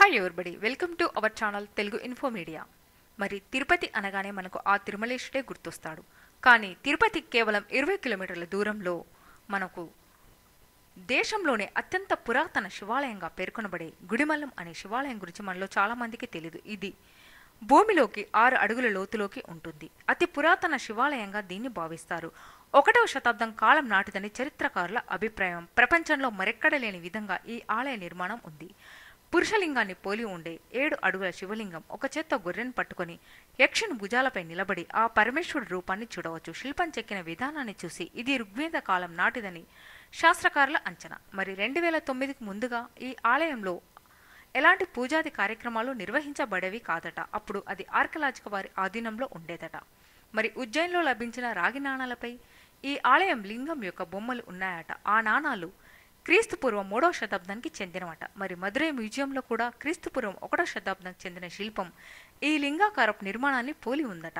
Hi everybody welcome to our channel Telugu info media. మరి తిరుపతి అనగానే మనకు ఆ తిరుమలేశుడే గుర్తొస్తాడు. కానీ తిరుపతి కేవలం 20 కిలోమీటర్ల దూరంలో మనకు దేశంలోనే అత్యంత పురాతన శివాలయంగా పేర్కొనబడే గుడిమల్లం అనే శివాలయం గురించి మనలో చాలా మందికి తెలియదు. ఇది భూమిలోకి 6 అడుగుల లోతులోకి ఉంటుంది. అతి పురాతన శివాలయంగా దీన్ని భావిస్తారు. 1వ శతాబ్దం కాలం నాటిదని చరిత్రకారుల అభిప్రాయం. ప్రపంచంలో మరెక్కడ లేని విధంగా ఈ ఆలయ నిర్మాణం ఉంది. పురుషలింగాన్ని పోలి ఉండే 7 అడుగుల శివలింగం ఒక చేత్తో గొర్రెను పట్టుకొని యక్షుని భుజాలపై నిలబడి ఆ పరమేశ్వరుడి రూపాన్ని చూడవచ్చు. శిల్పం చెక్కిన విధానాన్ని చూసి ఇది ఋగ్వేద కాలం నాటిదని శాస్త్రకారుల అంచనా. మరి 2009కి ముందుగా ఈ ఆలయంలో ఎలాంటి పూజాది కార్యక్రమాలు నిర్వహించబడేవి కాదట. అప్పుడు అది ఆర్కలాజిక వారి ఆధీనంలో ఉండేదట. మరి ఉజ్జయిన్లో లభించిన రాగి నాణాలపై ఈ ఆలయం లింగం యొక్క బొమ్మలు ఉన్నాయట. ఆ నాణాలు క్రీస్తుపూర్వం 3వ శతాబ్దానికి చెందినవట. మరి మధురై మ్యూజియంలో కూడా క్రీస్తుపూర్వం 1వ శతాబ్దానికి చెందిన శిల్పం ఈ లింగాకారపు నిర్మాణాన్ని పోలి ఉందట.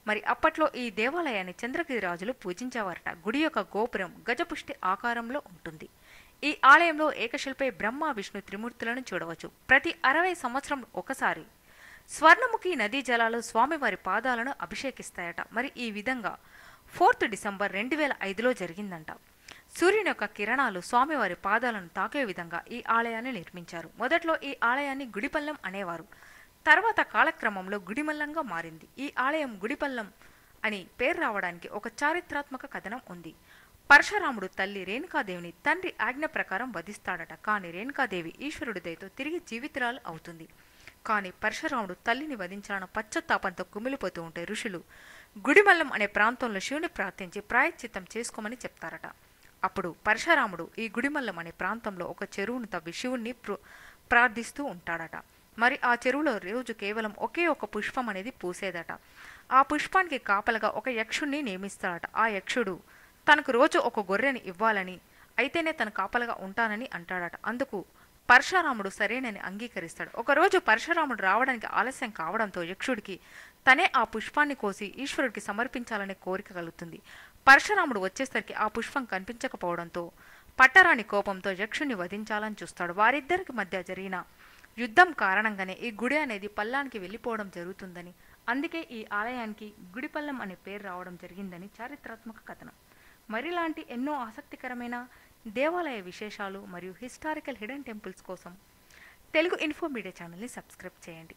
మరి అప్పట్లో ఈ దేవాలయాన్ని చంద్రగిరి రాజులు పూజించేవారట. గుడి యొక్క గోపురం గజపుష్టి ఆకారంలో ఉంటుంది. ఈ ఆలయంలో ఏకశిల్పై బ్రహ్మ విష్ణు త్రిమూర్తులను చూడవచ్చు. ప్రతి 60 సంవత్సరం ఒకసారి స్వర్ణముఖి నదీ జలాలు స్వామివారి పాదాలను అభిషేకిస్తాయట. మరి ఈ విధంగా 4th డిసెంబర్ 2005లో జరిగిందంట. సూర్యుని యొక్క కిరణాలు స్వామివారి పాదాలను తాకే విధంగా ఈ ఆలయాన్ని నిర్మించారు. మొదట్లో ఈ ఆలయాన్ని గుడిపల్లం అనేవారు. తర్వాత కాలక్రమంలో గుడిమల్లంగా మారింది. ఈ ఆలయం గుడిపల్లం అని పేరు రావడానికి ఒక చారిత్రాత్మక కథనం ఉంది. పరశురాముడు తల్లి రేణుకాదేవిని తండ్రి ఆజ్ఞ ప్రకారం వధిస్తాడట. కానీ రేణుకాదేవి ఈశ్వరుడి దయతో తిరిగి జీవితురాలు అవుతుంది. కానీ పరశురాముడు తల్లిని వధించాలన్న పశ్చాత్తాపంతో కుమిలిపోతూ ఉంటే ఋషులు గుడిమల్లం అనే ప్రాంతంలో శివుని ప్రార్థించి ప్రాయశ్చిత్తం చేసుకోమని చెప్తారట. అప్పుడు పరశురాముడు ఈ గుడిమల్లం అనే ప్రాంతంలో ఒక చెరువును తవ్వి శివుణ్ణి ప్రార్థిస్తూ ఉంటాడట. మరి ఆ చెరువులో రోజు కేవలం ఒకే ఒక పుష్పం అనేది పూసేదట. ఆ పుష్పానికి కాపలగా ఒక యక్షుణ్ణి నియమిస్తాడట. ఆ యక్షుడు తనకు రోజు ఒక గొర్రెని ఇవ్వాలని, అయితేనే తను కాపలగా ఉంటానని అంటాడట. అందుకు పరశురాముడు సరేనని అంగీకరిస్తాడు. ఒకరోజు పరశురాముడు రావడానికి ఆలస్యం కావడంతో యక్షుడికి తనే ఆ పుష్పాన్ని కోసి ఈశ్వరుడికి సమర్పించాలనే కోరిక కలుగుతుంది. పరశురాముడు వచ్చేసరికి ఆ పుష్పం కనిపించకపోవడంతో పట్టరాని కోపంతో యక్షుణ్ణి వధించాలని చూస్తాడు. వారిద్దరికి మధ్య జరిగిన యుద్ధం కారణంగానే ఈ గుడి అనేది పల్లానికి వెళ్ళిపోవడం జరుగుతుందని, అందుకే ఈ ఆలయానికి గుడిపల్లం అనే పేరు రావడం జరిగిందని చారిత్రాత్మక కథనం. మరిలాంటి ఎన్నో ఆసక్తికరమైన దేవాలయ విశేషాలు మరియు హిస్టారికల్ హిడెన్ టెంపుల్స్ కోసం తెలుగు ఇన్ఫో మీడియా ఛానల్ని సబ్స్క్రైబ్ చేయండి.